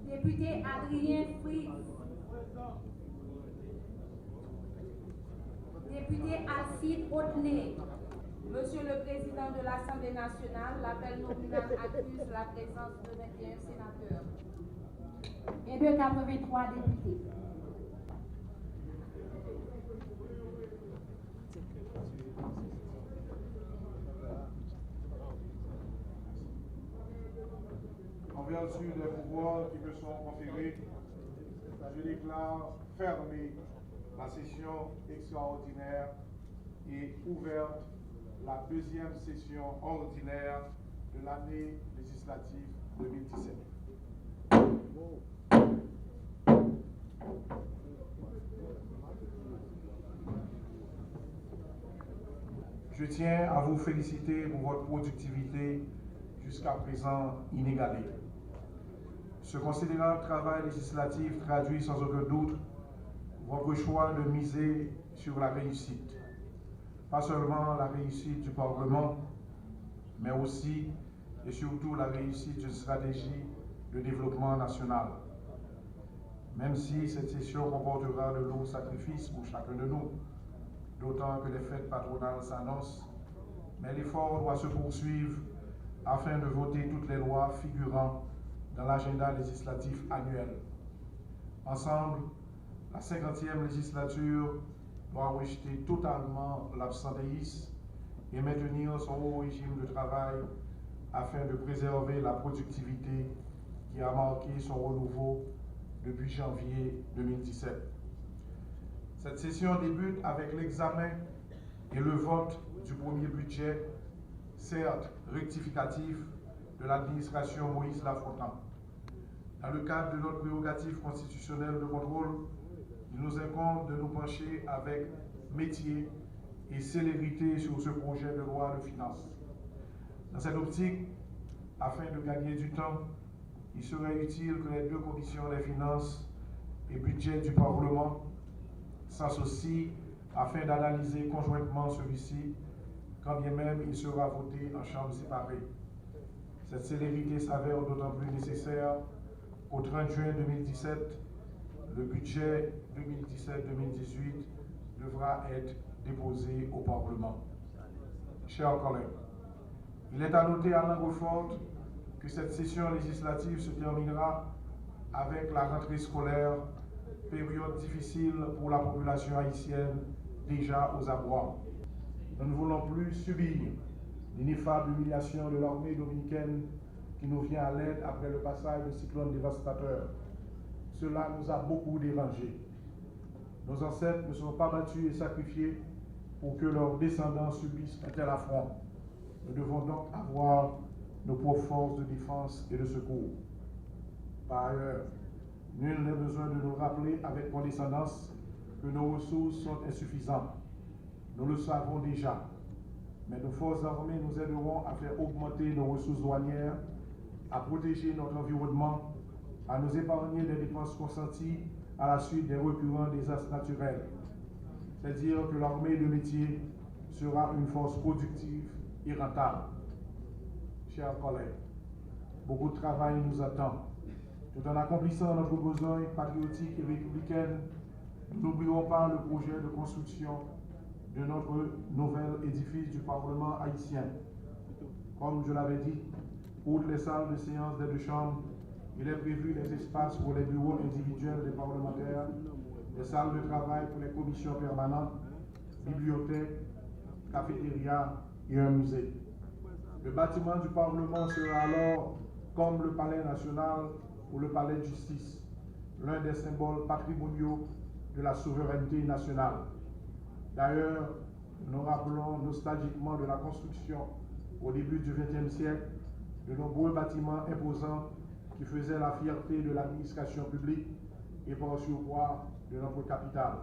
Député Adrien Fritz. Député Alcide Hautenay. Monsieur le Président de l'Assemblée nationale, l'appel nominal accuse la présence de 21 sénateurs et de 83 députés. En vertu des pouvoirs qui me sont conférés, je déclare fermée la session extraordinaire et ouverte la deuxième session ordinaire de l'année législative 2017. Je tiens à vous féliciter pour votre productivité jusqu'à présent inégalée. Ce considérable travail législatif traduit sans aucun doute votre choix de miser sur la réussite. Pas seulement la réussite du Parlement, mais aussi et surtout la réussite d'une stratégie de développement national. Même si cette session comportera de lourds sacrifices pour chacun de nous, d'autant que les fêtes patronales s'annoncent, mais l'effort doit se poursuivre afin de voter toutes les lois figurant dans l'agenda législatif annuel. Ensemble, la 50e législature doit rejeter totalement l'absentéisme et maintenir son haut régime de travail afin de préserver la productivité qui a marqué son renouveau depuis janvier 2017. Cette session débute avec l'examen et le vote du premier budget, certes rectificatif, de l'administration Moïse Lafontaine. Dans le cadre de notre prérogative constitutionnelle de contrôle, il nous incombe de nous pencher avec métier et célérité sur ce projet de loi de finances. Dans cette optique, afin de gagner du temps, il serait utile que les deux commissions des finances et budget du Parlement s'associent afin d'analyser conjointement celui-ci, quand bien même il sera voté en chambre séparée. Cette célérité s'avère d'autant plus nécessaire qu'au 30 juin 2017, le budget 2017-2018 devra être déposé au Parlement. Chers collègues, il est à noter à langue forte que cette session législative se terminera avec la rentrée scolaire, période difficile pour la population haïtienne déjà aux abois. Nous ne voulons plus subir l'ineffable humiliation de l'armée dominicaine qui nous vient à l'aide après le passage de cyclone dévastateur. Cela nous a beaucoup dérangés. Nos ancêtres ne sont pas battus et sacrifiés pour que leurs descendants subissent un tel affront. Nous devons donc avoir nos propres forces de défense et de secours. Par ailleurs, nul n'a besoin de nous rappeler avec condescendance que nos ressources sont insuffisantes. Nous le savons déjà, mais nos forces armées nous aideront à faire augmenter nos ressources douanières, à protéger notre environnement, à nous épargner des dépenses consenties à la suite des récurrents désastres naturels. C'est-à-dire que l'armée de métier sera une force productive et rentable. Chers collègues, beaucoup de travail nous attend. Tout en accomplissant notre besoin patriotique et républicaine, nous n'oublions pas le projet de construction de notre nouvel édifice du Parlement haïtien. Comme je l'avais dit, outre les salles de séance des deux chambres, il est prévu des espaces pour les bureaux individuels des parlementaires, des salles de travail pour les commissions permanentes, bibliothèques, cafétérias et un musée. Le bâtiment du Parlement sera alors comme le Palais national ou le Palais de justice, l'un des symboles patrimoniaux de la souveraineté nationale. D'ailleurs, nous rappelons nostalgiquement de la construction au début du XXe siècle de nombreux bâtiments imposants qui faisaient la fierté de l'administration publique et par surcroît de notre capitale.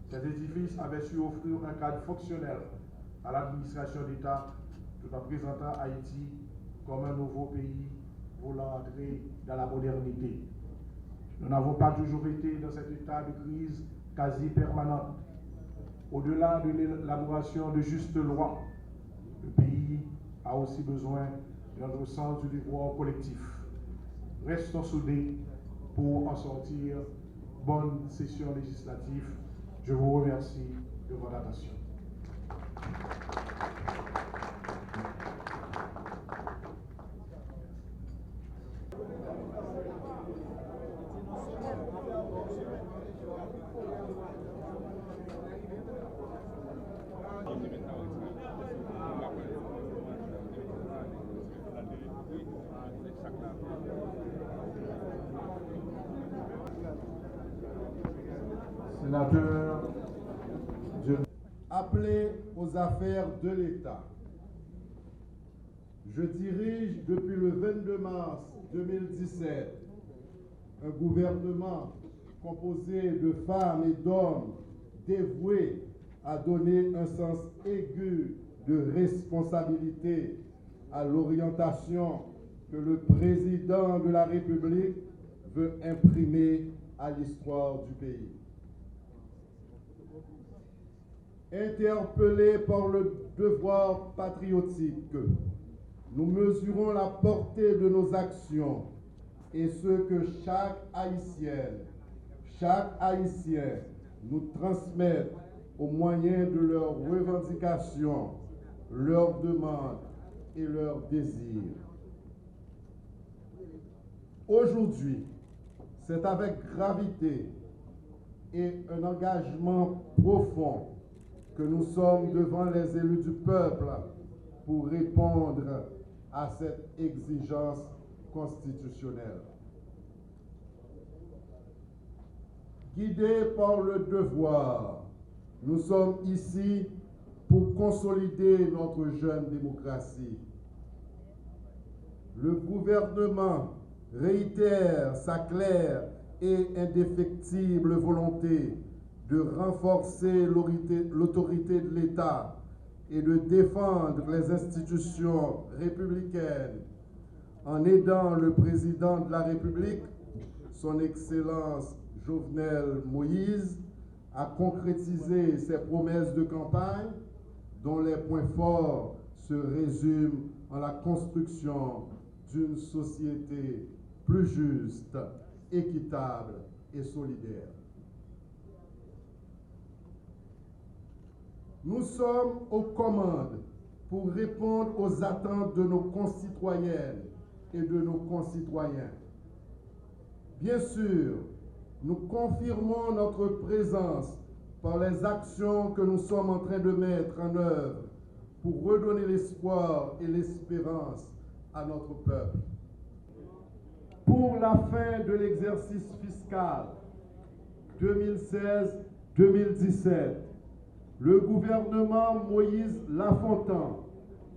Cet édifice avait su offrir un cadre fonctionnel à l'administration d'État tout en présentant Haïti comme un nouveau pays voulant entrer dans la modernité. Nous n'avons pas toujours été dans cet état de crise quasi permanente. Au-delà de l'élaboration de justes lois, le pays a aussi besoin d'un sens du devoir collectif. restons soudés pour en sortir bonne session législative. Je vous remercie de votre attention. Sénateur, appelé aux affaires de l'État. Je dirige depuis le 22 mars 2017 un gouvernement composé de femmes et d'hommes dévoués à donner un sens aigu de responsabilité à l'orientation que le président de la République veut imprimer à l'histoire du pays. Interpellés par le devoir patriotique, nous mesurons la portée de nos actions et ce que chaque Haïtien nous transmette au moyen de leurs revendications, leurs demandes et leurs désirs. Aujourd'hui, c'est avec gravité et un engagement profond que nous sommes devant les élus du peuple pour répondre à cette exigence constitutionnelle. Guidés par le devoir, nous sommes ici pour consolider notre jeune démocratie. Le gouvernement réitère sa claire et indéfectible volonté de renforcer l'autorité de l'État et de défendre les institutions républicaines en aidant le président de la République, son Excellence Jovenel Moïse, à concrétiser ses promesses de campagne dont les points forts se résument en la construction d'une société plus juste, équitable et solidaire. Nous sommes aux commandes pour répondre aux attentes de nos concitoyennes et de nos concitoyens. Bien sûr, nous confirmons notre présence par les actions que nous sommes en train de mettre en œuvre pour redonner l'espoir et l'espérance à notre peuple. Pour la fin de l'exercice fiscal 2016-2017, le gouvernement Moïse Lafontaine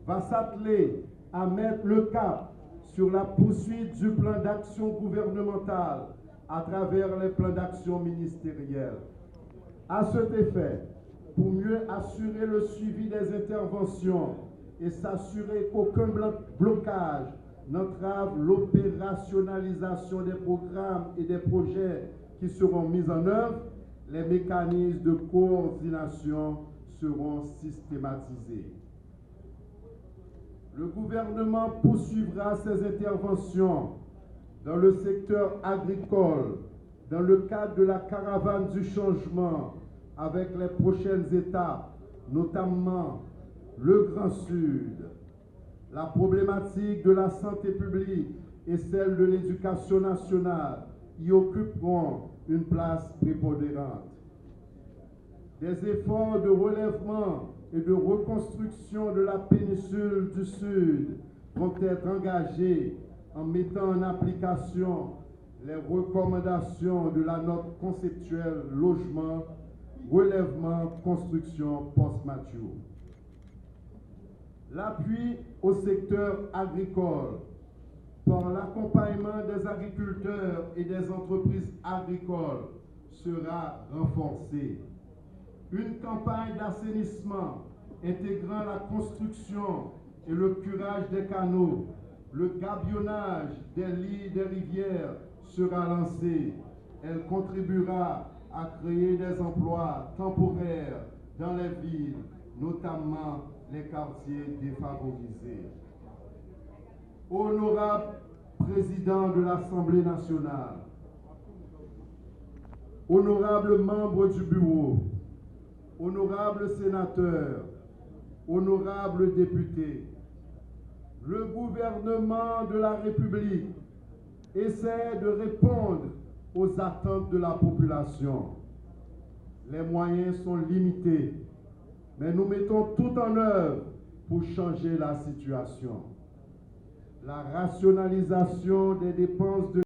va s'atteler à mettre le cap sur la poursuite du plan d'action gouvernemental à travers les plans d'action ministériels. À cet effet, pour mieux assurer le suivi des interventions et s'assurer qu'aucun blocage n'entrave l'opérationnalisation des programmes et des projets qui seront mis en œuvre, les mécanismes de coordination seront systématisés. Le gouvernement poursuivra ses interventions dans le secteur agricole, dans le cadre de la caravane du changement, avec les prochaines étapes, notamment le Grand Sud. La problématique de la santé publique et celle de l'éducation nationale y occuperont une place prépondérante. Des efforts de relèvement et de reconstruction de la péninsule du Sud vont être engagés en mettant en application les recommandations de la note conceptuelle logement, relèvement, construction post-mature. L'appui au secteur agricole par l'accompagnement des agriculteurs et des entreprises agricoles sera renforcé. Une campagne d'assainissement intégrant la construction et le curage des canaux, le gabionnage des lits des rivières sera lancée. Elle contribuera à créer des emplois temporaires dans les villes, notamment les quartiers défavorisés. Honorables Président de l'Assemblée nationale, honorables membres du bureau, honorables sénateurs, honorables députés, le gouvernement de la République essaie de répondre aux attentes de la population. Les moyens sont limités, mais nous mettons tout en œuvre pour changer la situation. La rationalisation des dépenses de